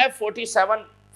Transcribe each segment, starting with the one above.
F-47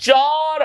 4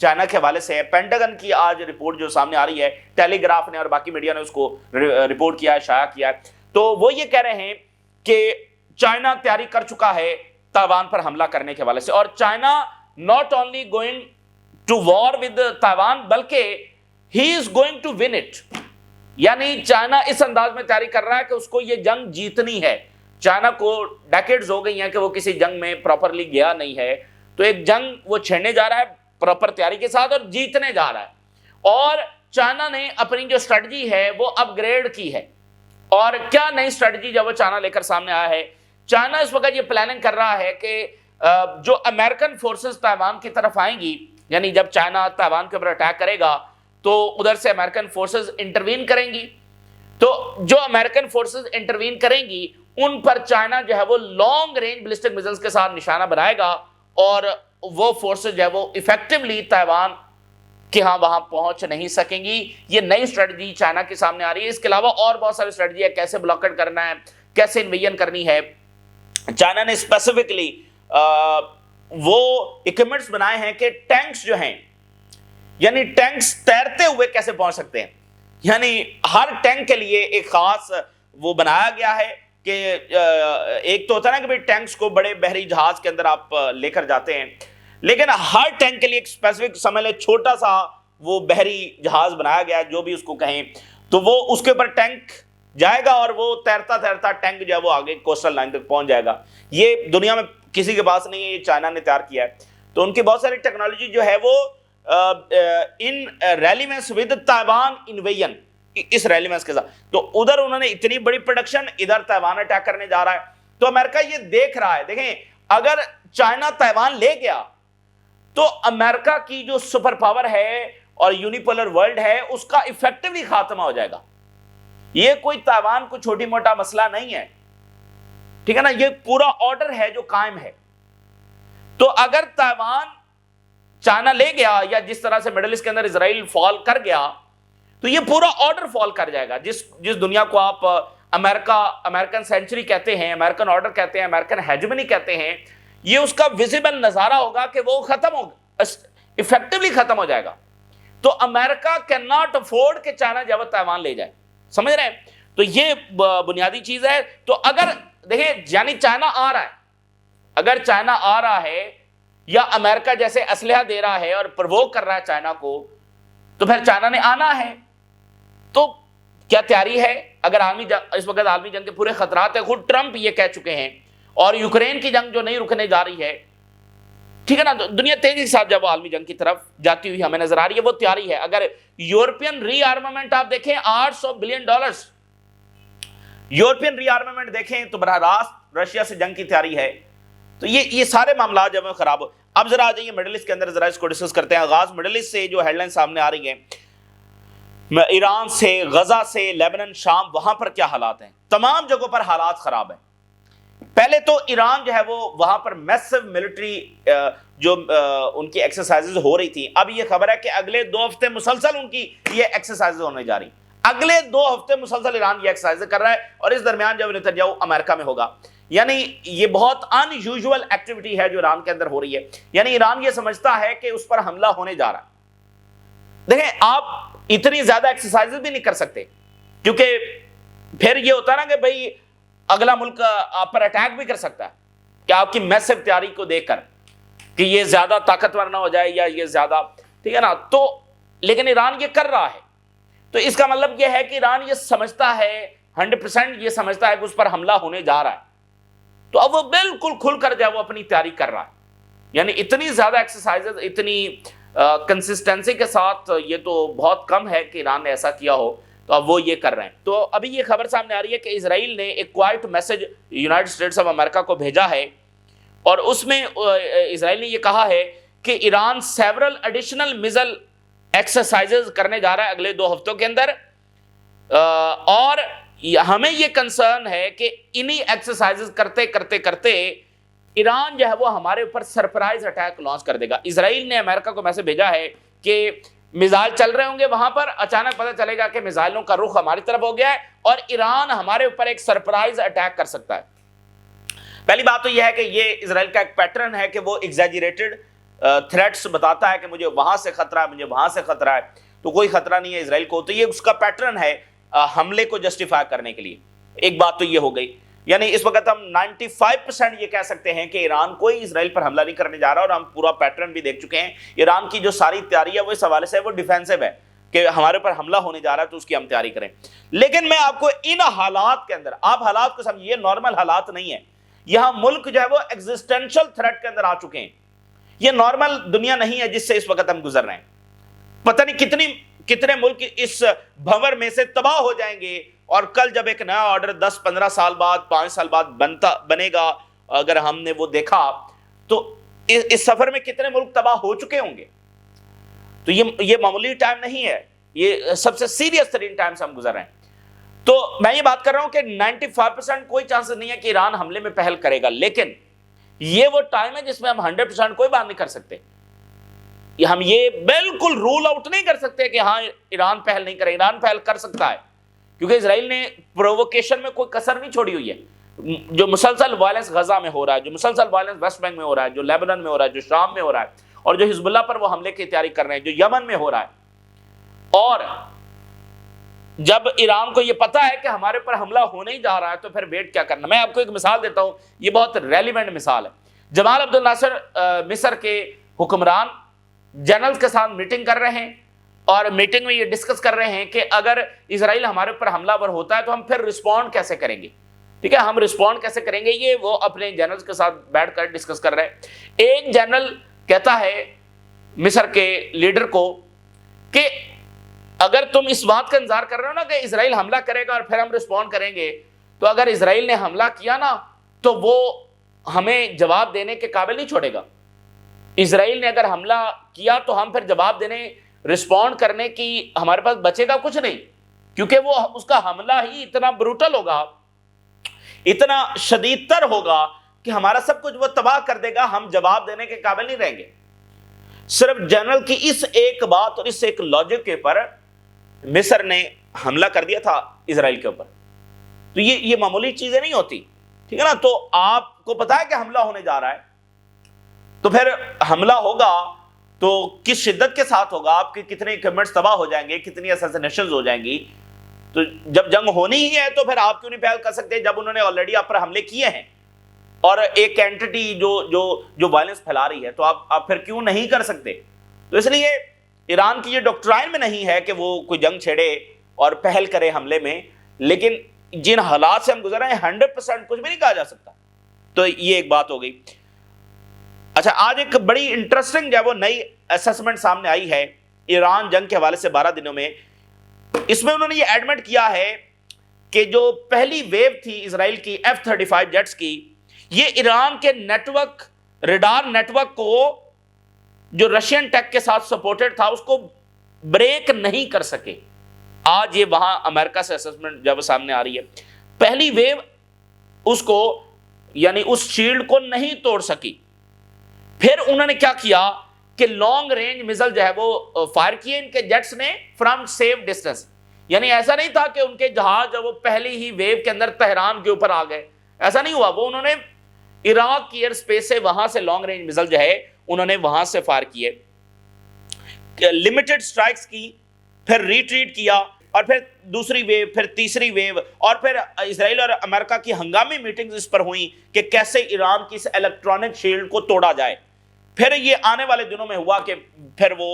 China کے حوالے سے ہے. پینٹاگن کی آج رپورٹ جو سامنے آ رہی ہے, ٹیلی گراف نے اور باقی میڈیا نے اس کو رپورٹ کیا ہے, شائع کیا ہے, تو وہ یہ کہہ رہے ہیں کہ چائنا تیاری کر چکا ہے تائیوان پر حملہ کرنے کے حوالے سے, اور China not only going to war with Taiwan بلکہ he is going to win it. یعنی چائنا اس انداز میں تیاری کر رہا ہے کہ اس کو یہ جنگ جیتنی ہے. چائنا کو ڈیکیڈز ہو گئی ہیں کہ وہ کسی جنگ میں پراپرلی گیا نہیں ہے, تو ایک جنگ وہ چھیڑنے جا رہا ہے پراپر تیاری کے ساتھ اور جیتنے جا رہا ہے. اور چائنا نے اپنی جو اسٹریٹجی ہے وہ اپ گریڈ کی ہے. اور کیا نئی اسٹریٹجی جب وہ چائنا لے کر سامنے آیا ہے, چائنا اس وقت یہ پلاننگ کر رہا ہے کہ جو امریکن فورسز تائیوان کی طرف آئیں گی, یعنی جب چائنا تائیوان کے اوپر اٹیک کرے گا تو ادھر سے امریکن فورسز انٹروین کریں گی, تو جو امریکن فورسز انٹروین کریں گی ان پر چائنا جو ہے وہ لانگ رینج بیلسٹک میزائلز کے ساتھ نشانہ بنائے گا, اور وہ فورسز جو ہے وہ ایفیکٹولی تائیوان کہ ہاں وہاں پہنچ نہیں سکیں گی. یہ نئی اسٹریٹجی چائنا کے سامنے آ رہی ہے. اس کے علاوہ اور بہت ساری اسٹریٹجی ہے, کیسے بلاکٹ کرنا ہے, کیسے انویژن کرنی ہے. چائنا نے اسپیسیفکلی وہ اکوپمنٹس بنائے ہیں کہ ٹینکس جو ہیں, یعنی ٹینکس تیرتے ہوئے کیسے پہنچ سکتے ہیں, یعنی ہر ٹینک کے لیے ایک خاص وہ بنایا گیا ہے کہ ایک تو ہوتا ہے نا کہ بھئی ٹینکس کو بڑے بحری جہاز کے اندر آپ لے کر جاتے ہیں, لیکن ہر ٹینک کے لیے ایک اسپیسیفک سمجھ لیں چھوٹا سا وہ بحری جہاز بنایا گیا ہے, جو بھی اس کو کہیں, تو وہ اس کے اوپر ٹینک جائے گا اور وہ تیرتا تیرتا ٹینک جو ہے وہ آگے کوسٹل لائن تک پہنچ جائے گا. یہ دنیا میں کسی کے پاس نہیں ہے, یہ چائنا نے تیار کیا ہے. تو ان کی بہت ساری ٹیکنالوجی جو ہے وہ in reliance with Taiwan invasion, اس ریلیونس کے ساتھ, تو ادھر انہوں نے اتنی بڑی پروڈکشن, ادھر تائیوان اٹیک کرنے جا رہا ہے. تو امریکہ یہ دیکھ رہا ہے, دیکھیں اگر چائنا تائیوان لے گیا تو امریکہ کی جو سپر پاور ہے اور یونیپولر ورلڈ ہے اس کا ایفیکٹولی خاتمہ ہو جائے گا. یہ کوئی تائیوان کو چھوٹی موٹا مسئلہ نہیں ہے, ٹھیک ہے نا, یہ پورا آرڈر ہے جو قائم ہے. تو اگر تائیوان چائنا لے گیا یا جس طرح سے مڈل ایسٹ کے اندر اسرائیل فال کر گیا تو یہ پورا آرڈر فال کر جائے گا. جس دنیا کو آپ امریکن سینچری کہتے ہیں, امریکن آرڈر کہتے ہیں, امریکن ہیجمنی کہتے ہیں, یہ اس کا ویزیبل نظارہ ہوگا کہ وہ ختم ہوگا, ایفیکٹولی ختم ہو جائے گا. تو امریکہ کین ناٹ افورڈ کہ چائنا جو ہے تائیوان لے جائے, سمجھ رہے ہیں. تو یہ بنیادی چیز ہے. تو اگر دیکھیں یعنی چائنا آ رہا ہے, اگر چائنا آ رہا ہے یا امریکہ جیسے اسلحہ دے رہا ہے اور پرووک کر رہا ہے چائنا کو, تو پھر چائنا نے آنا ہے. تو کیا تیاری ہے؟ اگر اس وقت عالمی جنگ کے پورے خطرات ہیں, خود ٹرمپ یہ کہہ چکے ہیں, اور یوکرین کی جنگ جو نہیں رکنے جا رہی ہے, ٹھیک ہے نا, دنیا تیزی کے ساتھ جب وہ عالمی جنگ کی طرف جاتی ہوئی ہمیں نظر آ رہی ہے, وہ تیاری ہے. اگر یورپین ری آرمامنٹ آپ دیکھیں $800 بلین, یورپین ری آرمامنٹ دیکھیں تو براہ راست رشیا سے جنگ کی تیاری ہے. تو یہ سارے معاملات جب خراب ہو. اب ذرا آ جائیے مڈل ایسٹ کے اندر, ذرا اس کو ڈسکس کرتے ہیں. آغاز مڈل ایسٹ سے جو ہیڈ لائن سامنے آ رہی ہیں, ایران سے, غزہ سے, لیبنان, شام, وہاں پر کیا حالات ہیں؟ تمام جگہوں پر حالات خراب ہیں. پہلے تو ایران جو ہے وہ وہاں پر میسو ملٹری جو ان کی ایکسرسائزز ہو رہی تھی, اب یہ خبر ہے کہ اگلے 2 ہفتے مسلسل ان کی یہ ایکسرسائزز ہونے جا رہی. اگلے 2 ہفتے مسلسل ایران یہ ایکسرسائز کر رہا ہے, اور اس درمیان جب نتنیاہو امریکہ میں ہوگا. یعنی یہ بہت ان یوزول ایکٹیویٹی ہے جو ایران کے اندر ہو رہی ہے. یعنی ایران یہ سمجھتا ہے کہ اس پر حملہ ہونے جا رہا ہے. دیکھیں آپ اتنی زیادہ ایکسرسائز بھی نہیں کر سکتے, کیونکہ پھر یہ ہوتا ہے نا کہ بھئی اگلا ملک آپ پر اٹیک بھی کر سکتا ہے کہ آپ کی میسو تیاری کو دیکھ کر کہ یہ زیادہ طاقتور نہ ہو جائے یا یہ زیادہ, ٹھیک ہے نا. تو لیکن ایران یہ کر رہا ہے, تو اس کا مطلب یہ ہے کہ ایران یہ سمجھتا ہے 100% یہ سمجھتا ہے کہ اس پر حملہ ہونے جا رہا ہے. تو اب وہ بالکل کھل کر جو ہے وہ اپنی تیاری کر رہا ہے. یعنی اتنی زیادہ ایکسرسائزز, اتنی کنسسٹنسی کے ساتھ, یہ تو بہت کم ہے کہ ایران نے ایسا کیا ہو. تو اب وہ یہ کر رہے ہیں. تو ابھی یہ خبر سامنے آ رہی ہے کہ اسرائیل نے ایک quite message United States of America کو بھیجا ہے, اور اس میں اسرائیل نے یہ کہا ہے کہ Iran several additional missile exercises کرنے جا رہا ہے اگلے 2 ہفتوں کے اندر, اور ہمیں یہ کنسرن ہے کہ انہی ایکسرسائزز کرتے کرتے کرتے ایران جو ہے وہ ہمارے اوپر سرپرائز اٹیک لانچ کر دے گا. اسرائیل نے امریکہ کو میسج بھیجا ہے کہ میزائل چل رہے ہوں گے وہاں پر, اچانک پتہ چلے گا کہ میزائلوں کا رخ ہماری طرف ہو گیا ہے اور ایران ہمارے اوپر ایک سرپرائز اٹیک کر سکتا ہے. پہلی بات تو یہ ہے کہ یہ اسرائیل کا ایک پیٹرن ہے کہ وہ ایگزیجریٹڈ تھریٹس بتاتا ہے کہ مجھے وہاں سے خطرہ ہے، مجھے وہاں سے خطرہ ہے، تو کوئی خطرہ نہیں ہے اسرائیل کو، تو یہ اس کا پیٹرن ہے حملے کو جسٹیفائی کرنے کے لیے۔ ایک بات تو یہ ہو گئی، یعنی اس وقت ہم 95% یہ کہہ سکتے ہیں کہ ایران کوئی اسرائیل پر حملہ نہیں کرنے جا رہا، اور ہم پورا پیٹرن بھی دیکھ چکے ہیں۔ ایران کی جو ساری تیاری ہے وہ اس حوالے سے وہ ڈیفینسو ہے کہ ہمارے پر حملہ ہونے جا رہا ہے تو اس کی ہم تیاری کریں۔ لیکن میں آپ کو ان حالات کے اندر، آپ حالات کو سمجھیے، نارمل حالات نہیں ہے، یہاں ملک جو ہے وہ ایگزسٹینشل تھریٹ کے اندر آ چکے ہیں۔ یہ نارمل دنیا نہیں ہے جس سے اس وقت ہم گزر رہے ہیں۔ پتہ نہیں کتنے ملک اس بھنور میں سے تباہ ہو جائیں گے، اور کل جب ایک نیا آرڈر 10-15 سال بعد، 5 سال بعد بنے گا، اگر ہم نے وہ دیکھا، تو اس سفر میں کتنے ملک تباہ ہو چکے ہوں گے۔ تو یہ معمولی ٹائم نہیں ہے، یہ سب سے سیریس ترین ٹائم سے ہم گزر رہے ہیں۔ تو میں یہ بات کر رہا ہوں کہ 95% کوئی چانس نہیں ہے کہ ایران حملے میں پہل کرے گا، لیکن یہ وہ ٹائم ہے جس میں ہم 100% کوئی بات نہیں کر سکتے۔ ہم یہ بالکل رول آؤٹ نہیں کر سکتے کہ ہاں ایران پہل نہیں کرے، ایران پہل کر سکتا ہے، کیونکہ اسرائیل نے پرووکیشن میں کوئی کسر نہیں چھوڑی ہوئی ہے۔ جو مسلسل وائلنس غزہ میں ہو رہا ہے، جو مسلسل وائلنس ویسٹ بینک میں ہو رہا ہے، جو لیبنان میں ہو رہا ہے، جو شام میں ہو رہا ہے، اور جو حزب اللہ پر وہ حملے کی تیاری کر رہے ہیں، جو یمن میں ہو رہا ہے، اور جب ایران کو یہ پتا ہے کہ ہمارے پر حملہ ہونے ہی جا رہا ہے تو پھر ویٹ کیا کرنا۔ میں آپ کو ایک مثال دیتا ہوں، یہ بہت ریلیونٹ مثال ہے۔ جمال عبد الناصر مصر کے حکمران جنرلز کے ساتھ میٹنگ کر رہے ہیں، اور میٹنگ میں یہ ڈسکس کر رہے ہیں کہ اگر اسرائیل ہمارے پر حملہ ور ہوتا ہے تو ہم پھر رسپونڈ کیسے کریں گے، ٹھیک ہے، ہم رسپونڈ کیسے کریں گے، یہ وہ اپنے جنرلز کے ساتھ بیٹھ کر ڈسکس کر رہے ہیں۔ ایک جنرل کہتا ہے مصر کے لیڈر کو کہ اگر تم اس بات کا انتظار کر رہے ہو نا کہ اسرائیل حملہ کرے گا اور پھر ہم رسپونڈ کریں گے، تو اگر اسرائیل نے حملہ کیا نا تو وہ ہمیں جواب دینے کے قابل نہیں چھوڑے گا۔ اسرائیل نے اگر حملہ کیا تو ہم پھر جواب دینے، رسپونڈ کرنے کی ہمارے پاس بچے گا کچھ نہیں، کیونکہ وہ اس کا حملہ ہی اتنا بروٹل ہوگا، اتنا شدید تر ہوگا کہ ہمارا سب کچھ وہ تباہ کر دے گا، ہم جواب دینے کے قابل نہیں رہیں گے۔ صرف جنرل کی اس ایک بات اور اس ایک لاجک کے پر مصر نے حملہ کر دیا تھا اسرائیل کے اوپر۔ تو یہ معمولی چیزیں نہیں ہوتی، ٹھیک ہے نا۔ تو آپ کو پتا ہے کہ حملہ ہونے جا رہا ہے، تو پھر حملہ ہوگا تو کس شدت کے ساتھ ہوگا، آپ کے کتنے اکوپمنٹس تباہ ہو جائیں گے، کتنی اساسینیشنز ہو جائیں گی۔ تو جب جنگ ہونی ہی ہے تو پھر آپ کیوں نہیں پہل کر سکتے، جب انہوں نے آلریڈی آپ پر حملے کیے ہیں، اور ایک اینٹی جو وائلنس پھیلا رہی ہے، تو آپ پھر کیوں نہیں کر سکتے۔ تو اس لیے ایران کی یہ ڈاکٹرائن میں نہیں ہے کہ وہ کوئی جنگ چھیڑے اور پہل کرے حملے میں، لیکن جن حالات سے ہم گزر رہے ہیں 100% کچھ بھی نہیں کہا جا سکتا۔ تو یہ ایک بات ہو گئی۔ اچھا، آج ایک بڑی انٹرسٹنگ جو ہے وہ نئی اسیسمنٹ سامنے آئی ہے ایران جنگ کے حوالے سے 12 دنوں میں۔ اس میں انہوں نے یہ ایڈمٹ کیا ہے کہ جو پہلی ویو تھی اسرائیل کی F-35 جیٹس کی، یہ ایران کے network, radar network کو جو رشین ٹیک کے ساتھ سپورٹڈ تھا اس کو بریک نہیں کر سکے۔ آج یہ وہاں امریکہ سے اسیسمنٹ جب سامنے آ رہی ہے، پہلی ویو اس کو، یعنی اس شیلڈ کو نہیں توڑ سکی۔ پھر انہوں نے کیا کیا کہ لانگ رینج میزل جو ہے وہ فائر کیے ان کے جیٹس نے فرام سیف ڈسٹنس، یعنی ایسا نہیں تھا کہ ان کے جہاز جو وہ پہلی ہی ویو کے اندر تہران کے اوپر آ گئے، ایسا نہیں ہوا۔ وہ انہوں نے عراق کی ایئر سپیس سے وہاں سے لانگ رینج میزل جو ہے انہوں نے وہاں سے فائر کیے، لمیٹڈ سٹرائکس کی، پھر ریٹریٹ کیا، اور پھر دوسری ویو، پھر تیسری ویو، اور پھر اسرائیل اور امریکہ کی ہنگامی میٹنگز اس پر ہوئیں کہ کیسے ایران کی اس الیکٹرانک شیلڈ کو توڑا جائے۔ پھر یہ آنے والے دنوں میں ہوا کہ پھر وہ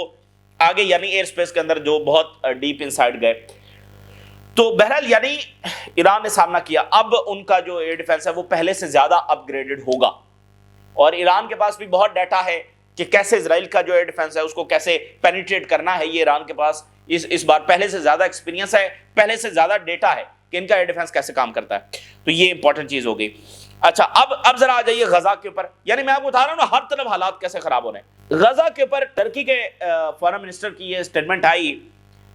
آگے یعنی ایئر سپیس کے اندر جو بہت ڈیپ انسائڈ گئے۔ تو بہرحال یعنی ایران نے سامنا کیا، اب ان کا جو ایئر ڈیفنس ہے وہ پہلے سے زیادہ اپ گریڈڈ ہوگا، اور ایران کے پاس بھی بہت ڈیٹا ہے کہ کیسے اسرائیل کا جو ایئر ڈیفنس ہے اس کو کیسے پینیٹریٹ کرنا ہے۔ یہ ایران کے پاس اس بار پہلے سے زیادہ ایکسپیرینس ہے، پہلے سے زیادہ ڈیٹا ہے کہ ان کا ایئر ڈیفنس کیسے کام کرتا ہے۔ تو یہ امپورٹنٹ چیز ہو گئی۔ اچھا، اب ذرا آ جائیے غزہ کے اوپر، یعنی میں آپ کو بتا رہا ہوں نا ہر طرف حالات کیسے خراب ہو رہے ہیں۔ غزہ کے اوپر ٹرکی کے فارن منسٹر کی یہ سٹیٹمنٹ آئی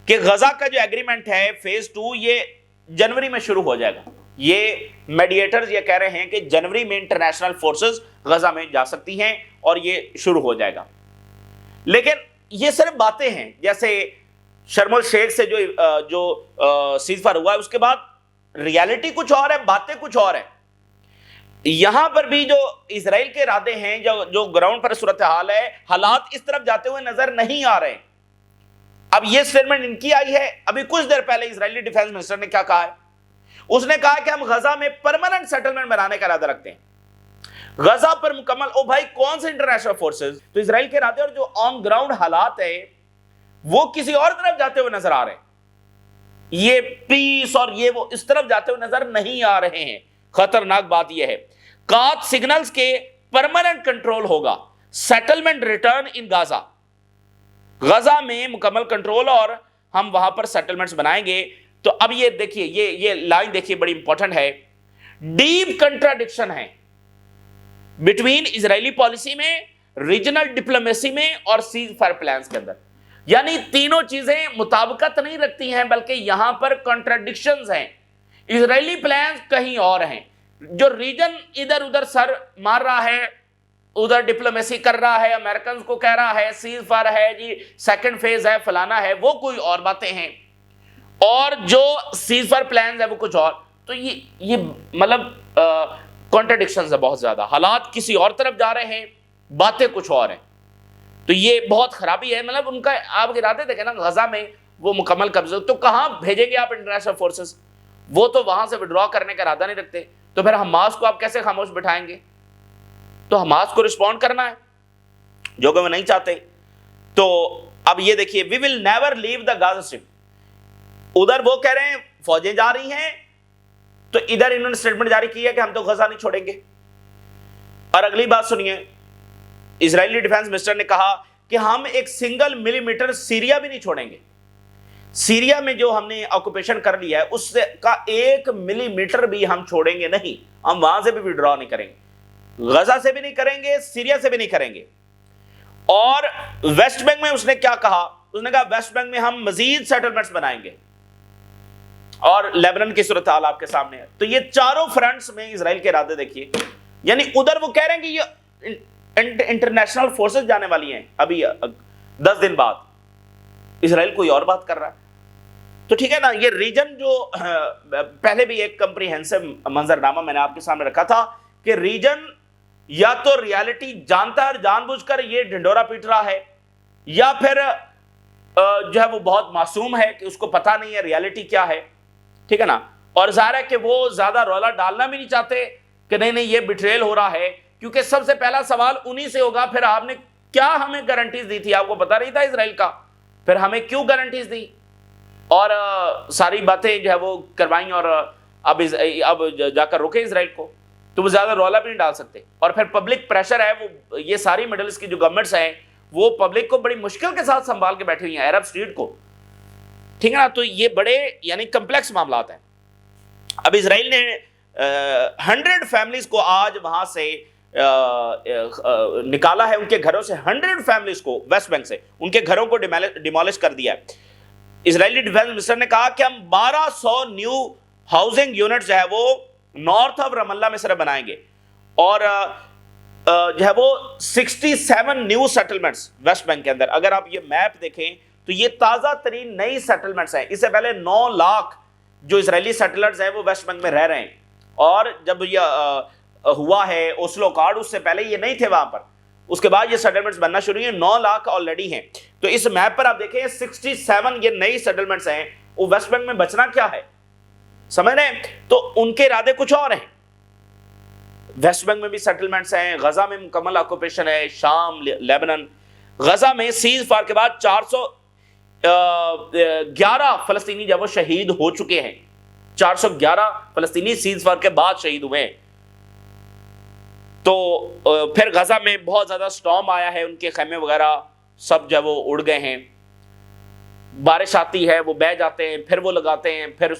کہ غزہ کا جو ایگریمنٹ ہے فیز 2 یہ جنوری میں شروع ہو جائے گا۔ یہ میڈیٹرز یہ کہہ رہے ہیں کہ جنوری میں انٹرنیشنل فورسز غزہ میں جا سکتی ہیں اور یہ شروع ہو جائے گا۔ لیکن یہ صرف باتیں ہیں، جیسے شرم الشیخ سے جو سیز فائر ہوا ہے اس کے بعد ریالٹی کچھ اور ہے، باتیں کچھ اور ہیں۔ یہاں پر بھی جو اسرائیل کے ارادے ہیں، جو گراؤنڈ پر صورتحال ہے، حالات اس طرف جاتے ہوئے نظر نہیں آ رہے ہیں۔ اب یہ سٹیٹمنٹ ان کی آئی ہے، ابھی کچھ دیر پہلے اسرائیلی ڈیفنس منسٹر نے کیا کہا ہے؟ اس نے کہا کہ ہم غزہ میں پرماننٹ سیٹلمنٹ بنانے کا ارادہ رکھتے ہیں، غزہ پر مکمل۔ او بھائی، کون سے انٹرنیشنل فورسز؟ تو اسرائیل کے ارادے اور جو آن گراؤنڈ حالات ہیں وہ کسی اور طرف جاتے ہوئے نظر آ رہے ہیں، یہ پیس اور یہ وہ اس طرف جاتے ہوئے نظر نہیں آ رہے ہیں۔ خطرناک بات یہ ہے، قات سگنلز کے پرماننٹ کنٹرول ہوگا، سیٹلمنٹ ریٹرن ان غزہ، غزہ میں مکمل کنٹرول اور ہم وہاں پر سیٹلمنٹس بنائیں گے۔ تو اب یہ دیکھیے، یہ لائن دیکھیے، بڑی امپورٹنٹ ہے۔ ڈیپ کنٹراڈکشن ہے بٹوین اسرائیلی پالیسی میں، ریجنل ڈپلومیسی میں اور سیز فائر پلانز کے اندر، یعنی تینوں چیزیں مطابقت نہیں رکھتی ہیں، بلکہ یہاں پر کنٹراڈکشنز ہیں۔ اسرائیلی پلانز کہیں اور ہیں، جو ریجن ادھر ادھر سر مار رہا ہے، ادھر ڈپلومیسی کر رہا ہے، امریکنز کو کہہ رہا ہے سیز فائر ہے جی، سیکنڈ فیز ہے، فلانا ہے، وہ کوئی اور باتیں ہیں، اور جو سیز فائر پلانز ہے وہ کچھ اور۔ تو یہ مطلب کنٹراڈکشنز ہے بہت زیادہ، حالات کسی اور طرف جا رہے ہیں، باتیں کچھ اور ہیں۔ تو یہ بہت خرابی ہے، مطلب ان کا آپ ارادے دیکھیں نا، غزہ میں وہ مکمل قبضہ، تو کہاں بھیجیں گے آپ انٹرنیشنل فورسز؟ وہ تو وہاں سے وڈرا کرنے کا ارادہ نہیں رکھتے، تو پھر حماس کو آپ کیسے خاموش بٹھائیں گے؟ تو حماس کو رسپونڈ کرنا ہے، جو کہ وہ نہیں چاہتے۔ تو اب یہ دیکھیے، وی will never leave the غازہ strip, ادھر وہ کہہ رہے ہیں فوجیں جا رہی ہیں، تو ادھر انہوں نے سٹیٹمنٹ جاری کی ہے کہ ہم تو غزہ نہیں چھوڑیں گے۔ اور اگلی بات سنیے، اسرائیلی ڈیفنس منسٹر نے کہا کہ ہم ایک سنگل ملی میٹر سیریا بھی نہیں چھوڑیں گے، سیریا میں جو ہم نے آکوپیشن کر لیا ہے اس کا 1 ملی میٹر بھی ہم چھوڑیں گے نہیں، ہم وہاں سے بھی وڈرا نہیں کریں گے، غزہ سے بھی نہیں کریں گے، سیریا سے بھی نہیں کریں گے۔ اور ویسٹ بینک میں اس نے کیا کہا؟ اس نے کہا ویسٹ بینک میں ہم مزید سیٹلمنٹس بنائیں گے، اور لیبنان کی صورتحال آپ کے سامنے ہے۔ تو یہ چاروں فرنٹس میں اسرائیل کے ارادے دیکھیے، یعنی ادھر وہ کہہ رہے ہیں کہ یہ انٹرنیشنل فورسز جانے والی ہیں ابھی 10 دن بعد، اسرائیل کوئی اور بات کر رہا ہے۔ تو ٹھیک ہے نا، یہ ریجن جو پہلے بھی ایک کمپریہنسو منظرنامہ میں نے آپ کے سامنے رکھا تھا کہ ریجن یا تو ریالٹی جانتا ہے اور جان بوجھ کر یہ ڈھنڈورا پیٹ رہا ہے، یا پھر جو ہے وہ بہت معصوم ہے کہ اس کو پتہ نہیں ہے ریالٹی کیا ہے، ٹھیک ہے نا۔ اور ظاہر ہے کہ وہ زیادہ رولا ڈالنا بھی نہیں چاہتے کہ نہیں نہیں یہ بٹریل ہو رہا ہے، کیونکہ سب سے پہلا سوال انہی سے ہوگا، پھر آپ نے کیا ہمیں گارنٹیز دی تھی؟ آپ کو پتہ نہیں تھا اسرائیل کا؟ پھر ہمیں کیوں گارنٹیز دی؟ اور ساری باتیں جو ہے وہ کروائیں، اور اب جا کر روکے اسرائیل کو، تو وہ زیادہ رولا بھی نہیں ڈال سکتے۔ اور پھر پبلک پریشر ہے، وہ یہ ساری مڈل ایسٹ کی جو گورنمنٹس ہیں وہ پبلک کو بڑی مشکل کے ساتھ سنبھال کے بیٹھی ہوئی ہیں، عرب اسٹریٹ کو، ٹھیک ہے نا۔ تو یہ بڑے یعنی کمپلیکس معاملات ہیں۔ اب اسرائیل نے 100 فیملیز کو آج وہاں سے نکالا ہے، ان کے گھروں سے 100 فیملیز کو ویسٹ بینک سے ان کے گھروں کو ڈیمالش کر دیا ہے۔ اسرائیلی ڈیفنس منسٹر نے کہا کہ ہم 1200 نیو ہاؤسنگ یونٹ جو ہے وہ نارتھ آف رام اللہ میں صرف بنائیں گے، اور جو ہے وہ 67 نیو سیٹلمنٹس ویسٹ بینک کے اندر۔ اگر آپ یہ میپ دیکھیں تو یہ تازہ ترین نئی سیٹلمنٹس ہیں، اس سے پہلے 9 لاکھ جو اسرائیلی سیٹلرز ہیں وہ ویسٹ بینک میں رہ رہے ہیں، اور جب یہ ہوا ہے اوسلو کارڈ اس سے پہلے یہ نہیں تھے وہاں پر، اس کے بعد یہ سیٹلمنٹس بننا شروع ہیں، 9 لاکھ آلریڈی ہیں۔ تو اس میپ پر آپ دیکھیں 67 یہ نئی سیٹلمنٹس ہیں، وہ ویسٹ بینک میں بچنا کیا ہے، سمجھ رہے ہیں؟ تو ان کے ارادے کچھ اور ہیں۔ ویسٹ بینک میں بھی سیٹلمنٹس ہیں، غزہ میں مکمل آکوپیشن ہے، شام، لیبنان۔ غزہ میں سیز فائر کے بعد 411 فلسطینی جب وہ شہید ہو چکے ہیں، 411 فلسطینی سیز فائر کے بعد شہید ہوئے ہیں۔ تو پھر غزہ میں بہت زیادہ سٹارم آیا ہے، ان کے خیمے وغیرہ سب جو وہ اڑ گئے ہیں، بارش آتی ہے وہ بہہ جاتے ہیں، پھر وہ لگاتے ہیں، پھر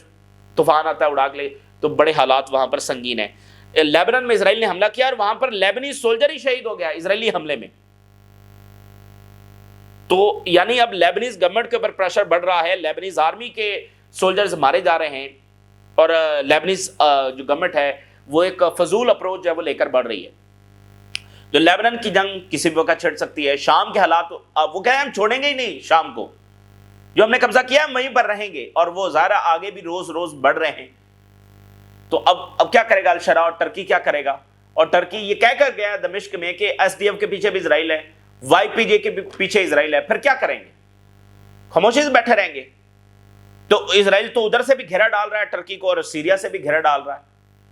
طوفان آتا ہے اڑا کے لے، تو بڑے حالات وہاں پر سنگین ہیں۔ لیبنان میں اسرائیل نے حملہ کیا اور وہاں پر لیبنی سولجر ہی شہید ہو گیا اسرائیلی حملے میں۔ تو یعنی اب لیبنیز گورنمنٹ کے اوپر پریشر بڑھ رہا ہے، لیبنیز آرمی کے سولجرز مارے جا رہے ہیں، اور لیبنیز جو گورنمنٹ ہے وہ ایک فضول اپروچ ہے وہ لے کر بڑھ رہی ہے۔ جو لیبنان کی جنگ کسی بھی وقت چھڑ سکتی ہے۔ شام کے حالات وہ کہہ رہے ہیں ہم چھوڑیں گے ہی نہیں، شام کو جو ہم نے قبضہ کیا ہے وہیں پر رہیں گے، اور وہ ظاہرہ آگے بھی روز روز بڑھ رہے ہیں۔ تو اب کیا کرے گا الشرا اور ترکی کیا کرے گا؟ اور ٹرکی یہ کہہ کر گیا دمشق میں کہ ایس ڈی ایف کے پیچھے بھی اسرائیل ہے, وائی پی جے کے پیچھے اسرائیل ہے, پھر کیا کریں گے؟ خاموشی سے بیٹھے رہیں گے؟ تو اسرائیل تو ادھر سے بھی گھیرا ڈال رہا ہے ٹرکی کو, اور سیریا سے بھی گھیرا ڈال رہا ہے,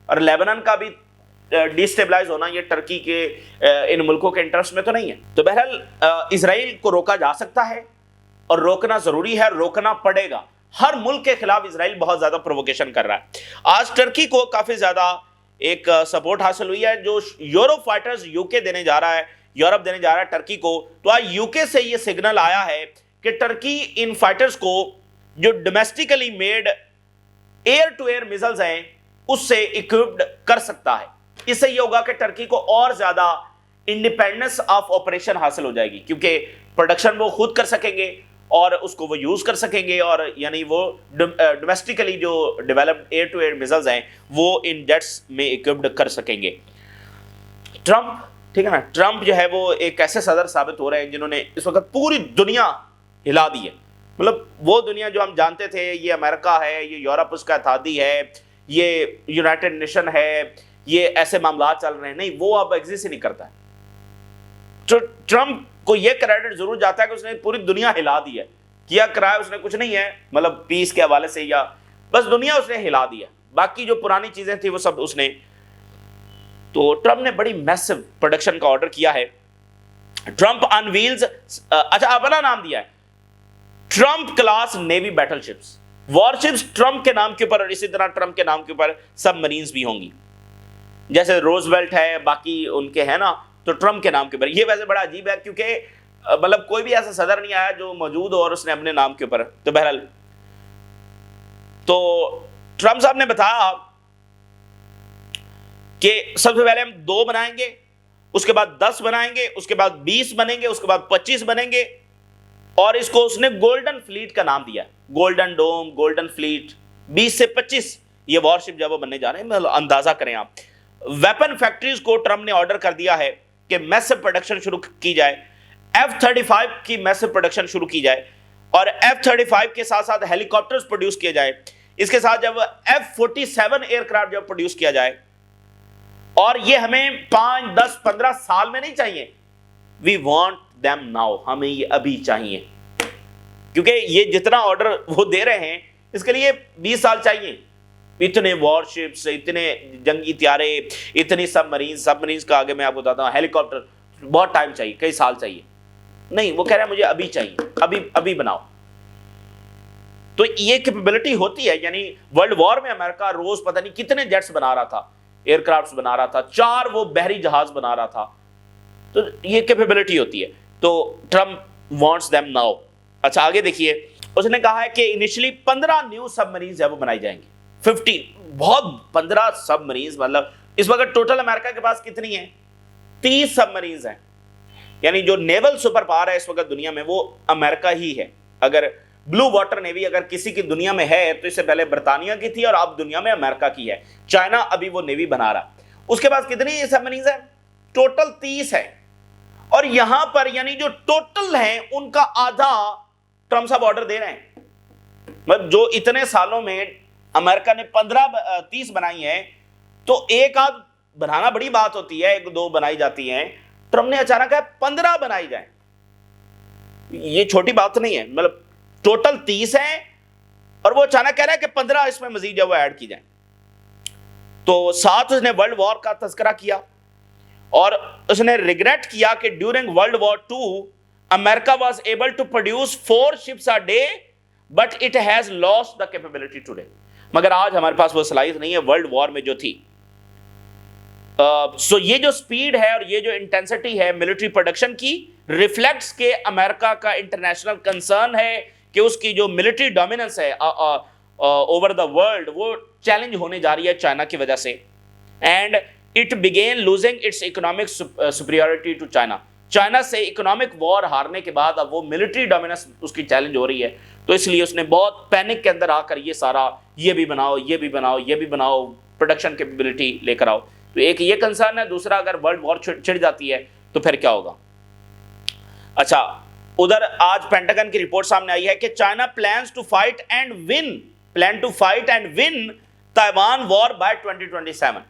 اور لیبنان کا بھی ڈیسٹیبلائز ہونا یہ ٹرکی کے ان ملکوں کے انٹرسٹ میں تو نہیں ہے. تو بہرحال اسرائیل کو روکا جا سکتا ہے, اور روکنا ضروری ہے, روکنا پڑے گا. ہر ملک کے خلاف اسرائیل بہت زیادہ پرووکیشن کر رہا ہے. آج ٹرکی کو کافی زیادہ ایک سپورٹ حاصل ہوئی ہے, جو یورپ فائٹرز یو کے دینے جا رہا ہے, یورپ دینے جا رہا ہے ٹرکی کو. تو آج یو کے سے یہ سگنل آیا ہے کہ ٹرکی ان فائٹرز کو جو domestically made air to air missiles ہیں اس سے اکوپڈ کر سکتا ہے. اس سے یہ ہوگا کہ ٹرکی کو اور زیادہ انڈیپینڈنس آف آپریشن حاصل ہو جائے گی, کیونکہ پروڈکشن وہ خود کر سکیں گے اور اس کو وہ یوز کر سکیں گے, اور یعنی وہ ڈومیسٹیکلی جو developed air to air missiles ہیں وہ ان جیٹس میں اکوپڈ کر سکیں گے. ٹرمپ, ٹھیک ہے نا, ٹرمپ جو ہے وہ ایک ایسے صدر ثابت ہو رہے ہیں جنہوں نے اس وقت پوری دنیا ہلا دی ہے. مطلب وہ دنیا جو ہم جانتے تھے, یہ امریکہ ہے, یہ یورپ اس کا اتحادی ہے, یہ یونائٹڈ نیشن ہے, یہ ایسے معاملات چل رہے ہیں, نہیں, وہ اب ایگزسٹ ہی نہیں کرتا ہے. ٹرمپ کو یہ کریڈٹ ضرور جاتا ہے کہ اس نے پوری دنیا ہلا دی ہے. کیا کرایا اس نے کچھ نہیں ہے, مطلب پیس کے حوالے سے, یا بس دنیا اس نے ہلا دی ہے, باقی جو پرانی چیزیں تھیں وہ سب اس نے. تو ٹرمپ نے بڑی میسو پروڈکشن کا آرڈر کیا ہے. ٹرمپ آن ویلز, اچھا اپنا نام دیا ہے Trump class navy battle ships, war ships Trump کے نام کے اوپر, اور اسی طرح ٹرمپ کے نام کے اوپر سب مرینز بھی ہوں گی, جیسے روزویلٹ ہے, باقی ان کے ہیں نا, تو ٹرمپ کے نام کے اوپر. یہ ویسے بڑا عجیب ہے کیونکہ مطلب کوئی بھی ایسا صدر نہیں آیا جو موجود ہو اور اس نے اپنے نام کے اوپر. تو بہرحال تو ٹرمپ صاحب نے بتایا کہ سب سے پہلے ہم 2 بنائیں گے, اس کے بعد 10 بنائیں گے, اس کے بعد 20 بنیں گے, اس کے بعد 25 بنیں گے, اور اس کو اس نے گولڈن فلیٹ کا نام دیا, گولڈن ڈوم, گولڈن فلیٹ. 20 سے 25 یہ وار شپ جب وہ بننے جا رہے ہیں, اندازہ کریں آپ. ویپن فیکٹریز کو ٹرمپ نے آرڈر کر دیا ہے کہ میسو پروڈکشن شروع کی جائے, F-35 کی میسو پروڈکشن شروع کی جائے, اور F-35 کے ساتھ ساتھ ہیلی کاپٹرز پروڈیوس کیے جائے. اس کے ساتھ جب F-47 ایئر کرافٹ جب پروڈیوس کیا جائے, اور یہ ہمیں 5, 10, 15 سال میں نہیں چاہیے, وی وانٹ them now, ہمیں یہ ابھی چاہیے, کیونکہ یہ جتنا آرڈر وہ دے رہے ہیں اس کے لیے 20 سال چاہیے. اتنے وار شپس, اتنے جنگی طیارے, اتنی سب مرینز کا آگے میں آپ کو بتاتا ہوں, ہیلی کاپٹر, بہت ٹائم چاہیے, کئی سال چاہیے. نہیں, وہ کہہ رہے ہیں مجھے ابھی چاہیے, ابھی بناؤ. تو یہ کیپیبلٹی ہوتی ہے, یعنی ورلڈ وار میں امریکہ روز پتہ نہیں کتنے جیٹس بنا رہا تھا, ایئر کرافٹس بنا رہا تھا, 4 وہ بحری جہاز بنا رہا تھا. تو یہ کیپیبلٹی ہوتی ہے. تو ٹرمپ وانٹس them now. اچھا آگے دیکھیے, اس نے کہا ہے کہ انیشلی 15 نیو سب مرینز ہے وہ بنائی جائیں گی. 15, بہت 15 سب مرینز, مطلب اس وقت ٹوٹل امریکہ کے پاس کتنی ہیں؟ 30 سب مرینز ہیں. یعنی جو نیول سپر پاور ہے اس وقت دنیا میں وہ امریکہ ہی ہے. اگر بلو واٹر نیوی اگر کسی کی دنیا میں ہے تو اس سے پہلے برطانیہ کی تھی, اور اب دنیا میں امریکہ کی ہے. چائنا ابھی وہ نیوی بنا رہا. اس کے پاس کتنی سب مرینز ہیں؟ ٹوٹل 30 ہے. اور یہاں پر یعنی جو ٹوٹل ہیں ان کا آدھا ٹرمپ صاحب آرڈر دے رہے ہیں. مطلب جو اتنے سالوں میں امریکہ نے 30 بنائی ہیں, تو ایک آدھ بنانا بڑی بات ہوتی ہے, 1-2 بنائی جاتی ہیں. ٹرمپ نے اچانک کہا 15 بنائی جائیں. یہ چھوٹی بات نہیں ہے, مطلب ٹوٹل 30 ہیں اور وہ اچانک کہہ رہا ہے کہ 15 اس میں مزید جو وہ ایڈ کی جائیں. تو ساتھ اس نے ورلڈ وار کا تذکرہ کیا, اور اس نے ریگریٹ کیا کہ during world war 2 America was able to produce 4 ships a day but it has lost the capability today. مگر آج ہمارے پاس وہ صلاحیت نہیں ہے ورلڈ وار میں جو تھی. سو یہ جو سپیڈ ہے اور یہ جو انٹینسٹی ہے ملٹری پروڈکشن کی, ریفلیکٹس کے امریکہ کا انٹرنیشنل کنسرن ہے کہ اس کی جو ملٹری ڈومیننس ہے اوور دا ورلڈ وہ چیلنج ہونے جا رہی ہے چائنا کی وجہ سے. And it began losing its economic superiority to China. China سے اکنامک وار ہارنے کے بعد اب وہ ملٹری ڈومیننس اس کی چیلنج ہو رہی ہے. تو اس لیے اس نے بہت پینک کے اندر آ کر یہ سارا یہ بھی بناؤ, یہ بھی بناؤ, یہ بھی بناؤ, پروڈکشن کیپیبلٹی لے کر آؤ. تو ایک یہ کنسرن ہے. دوسرا, اگر ورلڈ وار چھڑ جاتی ہے تو پھر کیا ہوگا. اچھا, ادھر آج پینٹاگن کی رپورٹ سامنے آئی ہے کہ China plans to fight and win Taiwan war by 2027.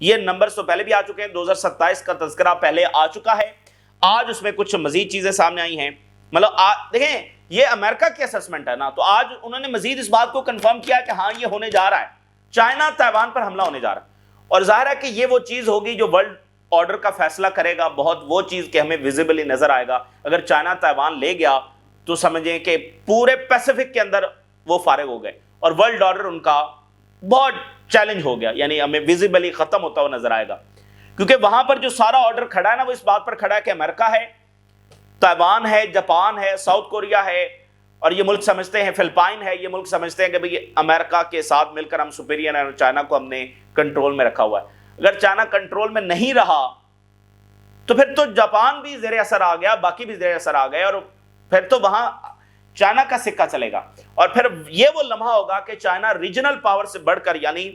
یہ نمبرز تو پہلے بھی آ چکے ہیں، 2027 کا تذکرہ پہلے آ چکا ہے، آج اس میں کچھ مزید چیزیں سامنے آئی ہیں. مطلب دیکھیں یہ امریکہ کی اسسمنٹ ہے نا، تو آج انہوں نے مزید اس بات کو کنفرم کیا کہ ہاں یہ ہونے جا رہا ہے، چائنا تائیوان پر حملہ ہونے جا رہا ہے. اور ظاہر ہے کہ یہ وہ چیز ہوگی جو ورلڈ آرڈر کا فیصلہ کرے گا، بہت وہ چیز کہ ہمیں ویزیبلی نظر آئے گا. اگر چائنا تائیوان لے گیا تو سمجھیں کہ پورے پیسیفک کے اندر وہ فارغ ہو گئے اور ورلڈ آرڈر ان کا بہت چیلنج ہو گیا، یعنی ہمیں ویزیبلی ختم ہوتا ہوا نظر آئے گا. کیونکہ وہاں پر جو سارا آرڈر کھڑا ہے نا، وہ اس بات پر کھڑا ہے کہ امریکہ ہے، تائیوان ہے، جاپان ہے، ساؤتھ کوریا ہے، اور یہ ملک سمجھتے ہیں فلپائن ہے، یہ ملک سمجھتے ہیں کہ بھئی امریکہ کے ساتھ مل کر ہم سپیریئر ہیں اور چائنا کو ہم نے کنٹرول میں رکھا ہوا ہے. اگر چائنا کنٹرول میں نہیں رہا تو پھر تو جاپان بھی زیر اثر آ گیا، باقی بھی زیر اثر آ گئے، اور پھر تو وہاں چائنا کا سکہ چلے گا. اور پھر یہ وہ لمحہ ہوگا کہ چائنا ریجنل پاور سے بڑھ کر، یعنی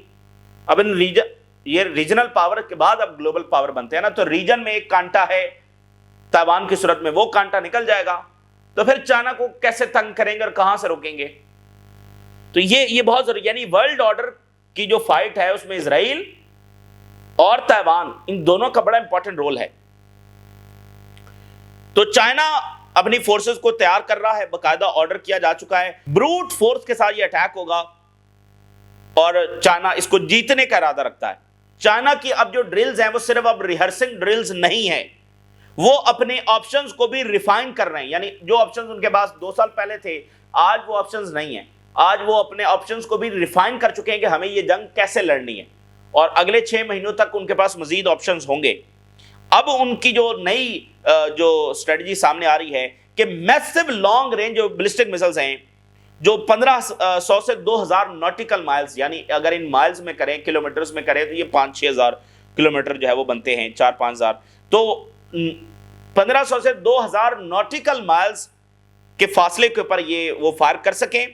اب یہ ریجنل پاور کے بعد اب گلوبل پاور بنتے ہیں نا، تو ریجن میں ایک کانٹا ہے تائیوان کی صورت میں، وہ کانٹا نکل جائے گا تو پھر چائنا کو کیسے تنگ کریں گے اور کہاں سے روکیں گے. تو یہ بہت ضروری، یعنی ورلڈ آرڈر کی جو فائٹ ہے اس میں اسرائیل اور تائیوان ان دونوں کا بڑا امپورٹنٹ رول ہے. تو چائنا اپنی فورسز کو تیار کر رہا ہے، باقاعدہ آرڈر کیا جا چکا ہے، بروٹ فورس کے ساتھ یہ اٹیک ہوگا اور چائنا اس کو جیتنے کا ارادہ رکھتا ہے. چائنا کی اب جو ڈرلز ہیں وہ صرف اب ریہرسنگ ڈرلز نہیں ہیں، وہ اپنے آپشنز کو بھی ریفائن کر رہے ہیں. یعنی جو آپشنز ان کے پاس 2 سال پہلے تھے آج وہ آپشنز نہیں ہیں، آج وہ اپنے آپشنز کو بھی ریفائن کر چکے ہیں کہ ہمیں یہ جنگ کیسے لڑنی ہے، اور اگلے 6 مہینوں تک ان کے پاس مزید آپشنز ہوں گے. اب ان کی جو نئی جو اسٹریٹجی سامنے آ رہی ہے کہ میسو لانگ رینج جو بلسٹک میزائلز ہیں جو 1500 سے 2000 نوٹیکل مائلز، یعنی اگر ان مائلز میں کریں، کلومیٹرز میں کریں تو یہ 5-6 ہزار کلومیٹر جو ہے وہ بنتے ہیں، 4-5 ہزار. تو 1500 سے 2000 نوٹیکل مائلز کے فاصلے کے اوپر یہ وہ فائر کر سکیں،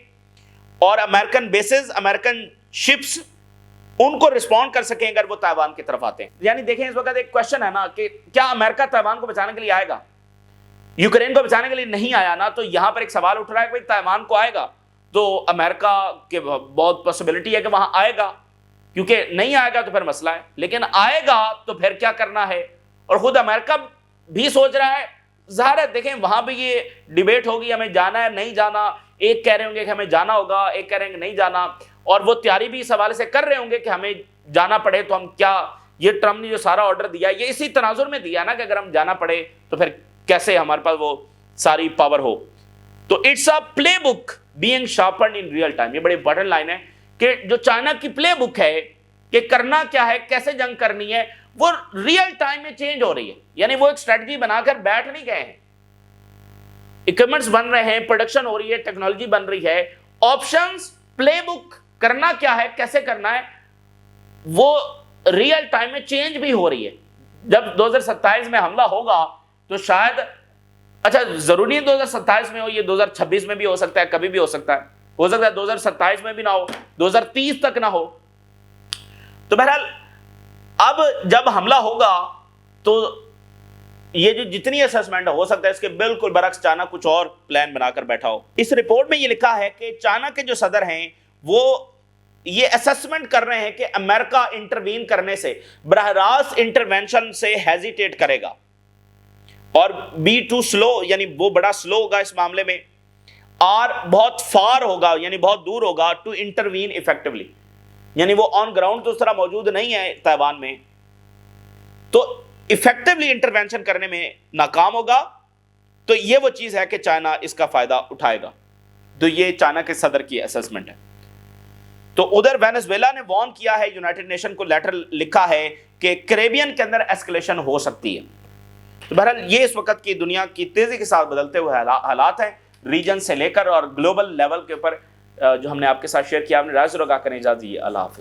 اور امریکن بیسز، امریکن شپس ان کو رسپونڈ کر سکیں اگر وہ تائیوان کی طرف آتے ہیں. یعنی دیکھیں اس وقت ایک کوشچن ہے نا کہ کیا امریکہ تائیوان کو بچانے کے لیے آئے گا؟ یوکرین کو بچانے کے لیے نہیں آیا نا، تو یہاں پر ایک سوال اٹھ رہا ہے کہ بھئی تائیوان کو آئے گا، تو امریکہ کے بہت پاسبلٹی ہے کہ وہاں آئے گا، کیونکہ نہیں آئے گا تو پھر مسئلہ ہے، لیکن آئے گا تو پھر کیا کرنا ہے. اور خود امریکہ بھی سوچ رہا ہے. ظاہر ہے دیکھیں وہاں بھی یہ ڈیبیٹ ہوگی ہمیں جانا ہے نہیں جانا، ایک کہہ رہے ہوں گے کہ ہمیں جانا ہوگا، ایک کہہ رہے ہیں کہ نہیں جانا، اور وہ تیاری بھی اس حوالے سے کر رہے ہوں گے کہ ہمیں جانا پڑے تو ہم کیا، یہ ٹرمپ نے جو سارا آرڈر دیا یہ اسی تناظر میں دیا نا کہ اگر ہم جانا پڑے تو پھر کیسے ہمارے پاس وہ ساری پاور ہو. تو it's a playbook being sharpened in real time. یہ بڑی امپورٹنٹ لائن ہے کہ جو چائنا کی پلے بک ہے کہ کرنا کیا ہے، کیسے جنگ کرنی ہے، وہ ریئل ٹائم میں چینج ہو رہی ہے. یعنی وہ ایک اسٹریٹجی بنا کر بیٹھ نہیں گئے ہیں، اکوپمنٹس بن رہے ہیں، پروڈکشن ہو رہی ہے، ٹیکنالوجی بن رہی ہے، آپشنز، پلے بک کرنا کیا ہے، کیسے کرنا ہے، وہ ریئل ٹائم میں چینج بھی ہو رہی ہے. جب 2027 میں حملہ ہوگا تو شاید، اچھا ضروری ہے 2027 میں ہو، یہ 2026 میں بھی ہو سکتا ہے، کبھی بھی ہو سکتا ہے 2027 میں بھی نہ ہو، 2030 تک نہ ہو. تو بہرحال اب جب حملہ ہوگا تو یہ جو جتنی اسسمنٹ ہو سکتا ہے اس کے بالکل برعکس چائنا کچھ اور پلان بنا کر بیٹھا ہو. اس رپورٹ میں یہ لکھا ہے کہ چائنا کے جو صدر ہیں وہ یہ اسسمنٹ کر رہے ہیں کہ امریکہ انٹروین کرنے سے، براہ راست انٹرونشن سے ہیزیٹیٹ کرے گا اور بی ٹو سلو، یعنی وہ بڑا سلو ہوگا اس معاملے میں، اور بہت فار ہوگا یعنی بہت دور ہوگا ٹو انٹروین ایفیکٹولی. یعنی وہ آن گراؤنڈ تو اس طرح موجود نہیں ہے تائیوان میں، تو ایفیکٹولی انٹرونشن کرنے میں ناکام ہوگا. تو یہ وہ چیز ہے کہ چائنا اس کا فائدہ اٹھائے گا. تو یہ چائنا کے صدر کی اسسمنٹ ہے. تو ادھر وینزویلا نے وارن کیا ہے، یونائٹڈ نیشن کو لیٹر لکھا ہے کہ کیریبین کے اندر ایسکلیشن ہو سکتی ہے. تو بہرحال یہ اس وقت کی دنیا کی تیزی کے ساتھ بدلتے ہوئے حالات ہیں، ریجن سے لے کر اور گلوبل لیول کے اوپر جو ہم نے آپ کے ساتھ شیئر کیا. آپ نے رائے ضرور آگاہ کریں. اجازت دیجیے، اللہ حافظ.